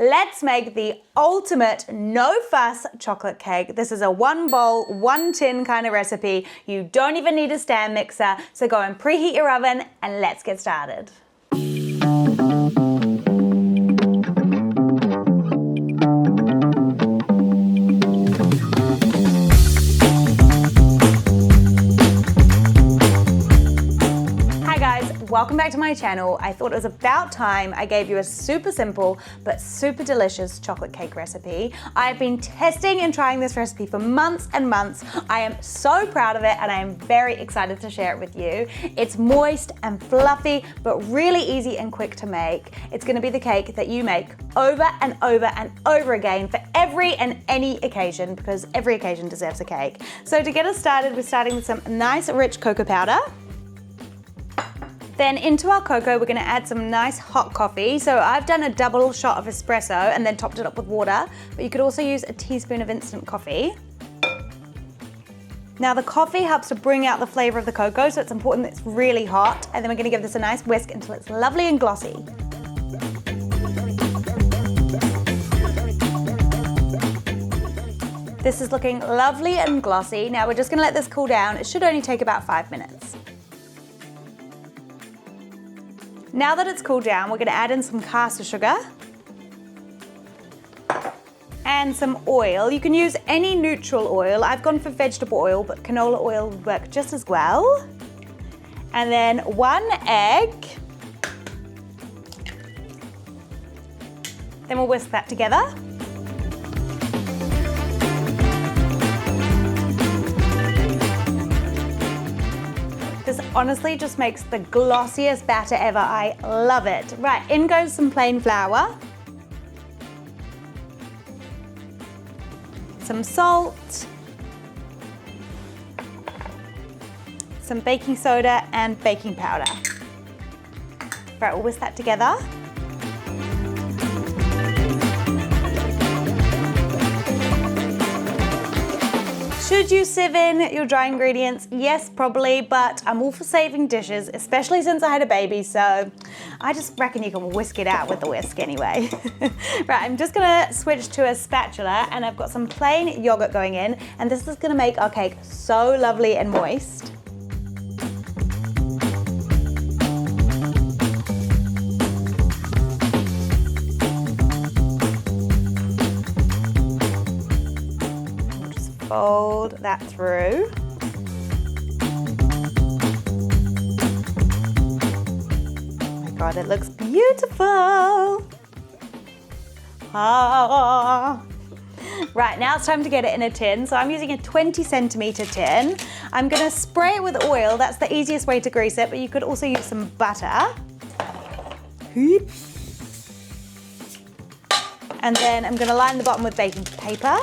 Let's make the ultimate no-fuss chocolate cake. This is a 1 bowl, 1 tin kind of recipe. You don't even need a stand mixer, so go and preheat your oven and let's get started. Welcome back to my channel. I thought it was about time I gave you a super simple but super delicious chocolate cake recipe. I've been testing and trying this recipe for months and months. I am so proud of it and I am very excited to share it with you. It's moist and fluffy but really easy and quick to make. It's going to be the cake that you make over and over and over again for every and any occasion, because every occasion deserves a cake. So to get us started, we're starting with some nice rich cocoa powder. Then into our cocoa, we're gonna add some nice hot coffee. So I've done a double shot of espresso and then topped it up with water, but you could also use a teaspoon of instant coffee. Now the coffee helps to bring out the flavor of the cocoa, so it's important that it's really hot. And then we're gonna give this a nice whisk until it's lovely and glossy. This is looking lovely and glossy. Now we're just gonna let this cool down. It should only take about 5 minutes. Now that it's cooled down, we're gonna add in some caster sugar and some oil. You can use any neutral oil. I've gone for vegetable oil, but canola oil would work just as well. And then 1 egg. Then we'll whisk that together. This honestly just makes the glossiest batter ever. I love it. Right, in goes some plain flour, some salt, some baking soda and baking powder. Right, we'll whisk that together. Should you sieve in your dry ingredients? Yes, probably, but I'm all for saving dishes, especially since I had a baby, so I just reckon you can whisk it out with the whisk anyway. Right, I'm just gonna switch to a spatula and I've got some plain yogurt going in, and this is gonna make our cake so lovely and moist. Fold that through. Oh my God, it looks beautiful. Ah. Right, now it's time to get it in a tin. So I'm using a 20 centimeter tin. I'm gonna spray it with oil. That's the easiest way to grease it, but you could also use some butter. And then I'm gonna line the bottom with baking paper.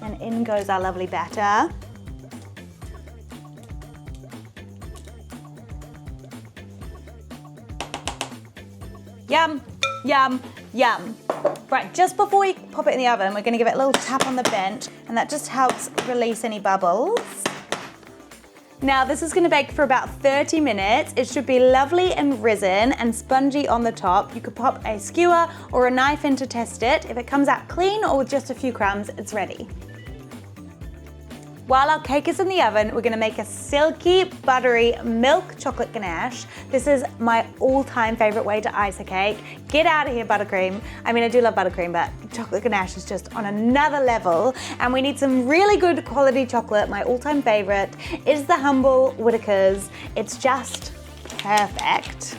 And in goes our lovely batter. Yum, yum, yum. Right, just before we pop it in the oven, we're gonna give it a little tap on the bench, and that just helps release any bubbles. Now this is gonna bake for about 30 minutes. It should be lovely and risen and spongy on the top. You could pop a skewer or a knife in to test it. If it comes out clean or with just a few crumbs, it's ready. While our cake is in the oven, we're gonna make a silky, buttery milk chocolate ganache. This is my all-time favorite way to ice a cake. Get out of here, buttercream. I mean, I do love buttercream, but chocolate ganache is just on another level. And we need some really good quality chocolate. My all-time favorite is the humble Whittakers. It's just perfect.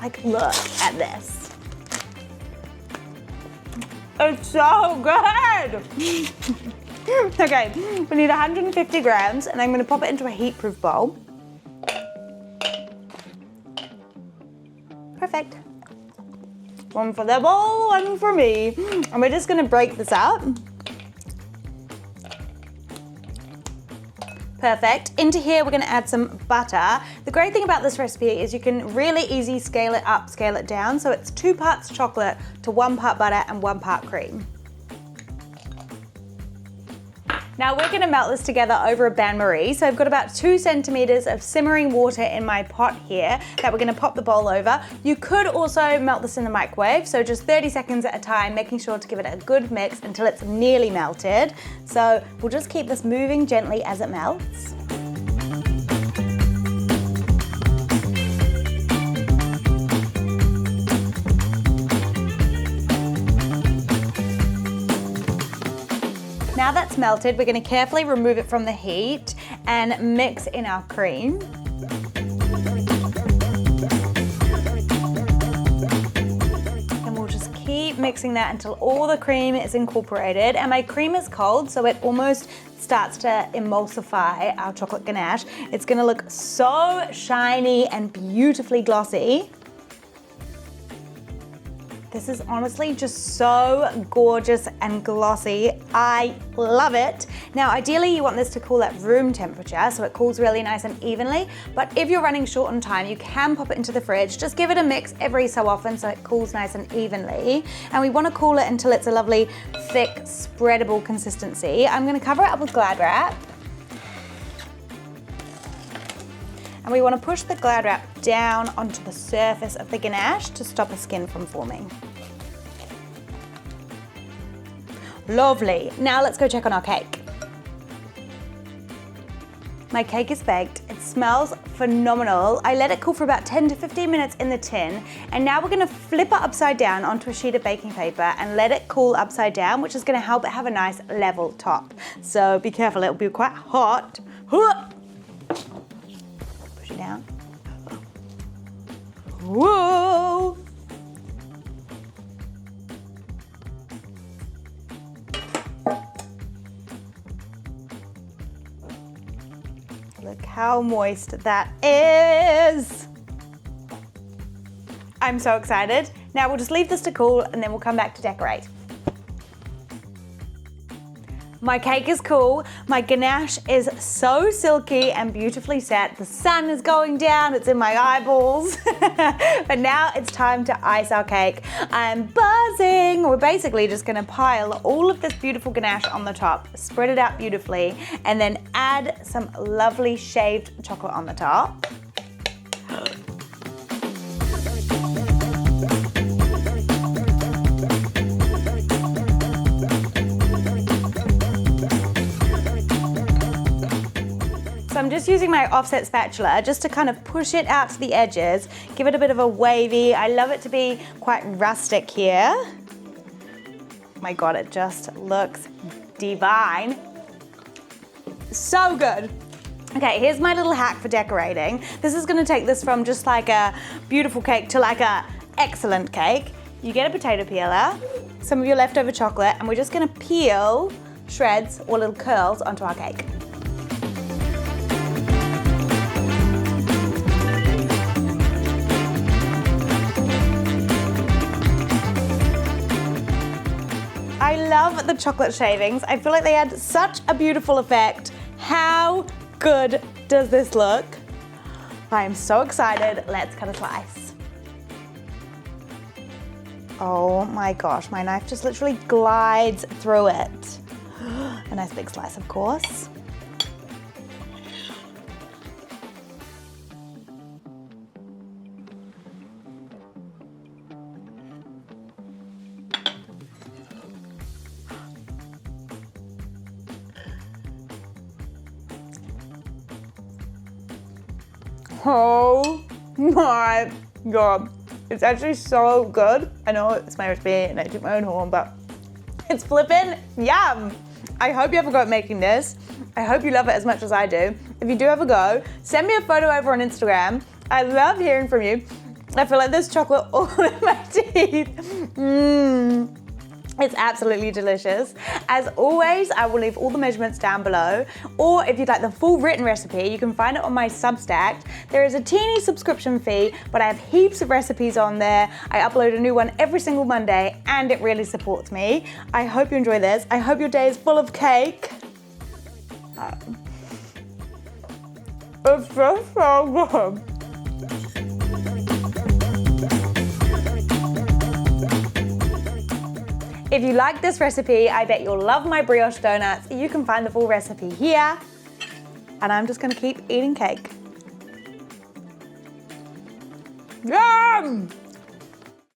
Like, look at this. It's so good! Okay, we need 150 grams and I'm gonna pop it into a heat-proof bowl. Perfect. One for the bowl, one for me. And we're just gonna break this up. Perfect. Into here, we're gonna add some butter. The great thing about this recipe is you can really easy scale it up, scale it down. So it's 2 parts chocolate to 1 part butter and 1 part cream. Now we're gonna melt this together over a bain-marie. So I've got about 2 centimeters of simmering water in my pot here that we're gonna pop the bowl over. You could also melt this in the microwave, so just 30 seconds at a time, making sure to give it a good mix until it's nearly melted. So we'll just keep this moving gently as it melts. Now that's melted, we're going to carefully remove it from the heat and mix in our cream. And we'll just keep mixing that until all the cream is incorporated. And my cream is cold, so it almost starts to emulsify our chocolate ganache. It's going to look so shiny and beautifully glossy. This is honestly just so gorgeous and glossy. I love it. Now, ideally you want this to cool at room temperature so it cools really nice and evenly, but if you're running short on time, you can pop it into the fridge. Just give it a mix every so often so it cools nice and evenly. And we want to cool it until it's a lovely, thick, spreadable consistency. I'm going to cover it up with Glad wrap. And we want to push the Glad wrap down onto the surface of the ganache to stop the skin from forming. Lovely. Now let's go check on our cake. My cake is baked. It smells phenomenal. I let it cool for about 10 to 15 minutes in the tin. And now we're going to flip it upside down onto a sheet of baking paper and let it cool upside down, which is going to help it have a nice level top. So be careful, it'll be quite hot. Push it down. Whoa! Look how moist that is. I'm so excited. Now we'll just leave this to cool and then we'll come back to decorate. My cake is cool. My ganache is so silky and beautifully set. The sun is going down, it's in my eyeballs. But now it's time to ice our cake. I'm buzzing. We're basically just gonna pile all of this beautiful ganache on the top, spread it out beautifully, and then add some lovely shaved chocolate on the top. So I'm just using my offset spatula just to kind of push it out to the edges, give it a bit of a wavy. I love it to be quite rustic here. My God, it just looks divine. So good. Okay, here's my little hack for decorating. This is gonna take this from just like a beautiful cake to like a excellent cake. You get a potato peeler, some of your leftover chocolate, and we're just gonna peel shreds or little curls onto our cake. I love the chocolate shavings. I feel like they add such a beautiful effect. How good does this look? I am so excited. Let's cut a slice. Oh my gosh, my knife just literally glides through it. A nice big slice, of course. Oh my God. It's actually so good. I know it's my recipe and I took my own horn, but it's flippin' yum. I hope you have a go at making this. I hope you love it as much as I do. If you do have a go, send me a photo over on Instagram. I love hearing from you. I feel like there's chocolate all in my teeth. It's absolutely delicious. As always, I will leave all the measurements down below, or if you'd like the full written recipe, you can find it on my Substack. There is a teeny subscription fee, but I have heaps of recipes on there. I upload a new one every single Monday, and it really supports me. I hope you enjoy this. I hope your day is full of cake. It's just so good. If you like this recipe, I bet you'll love my brioche donuts. You can find the full recipe here. And I'm just gonna keep eating cake. Yum!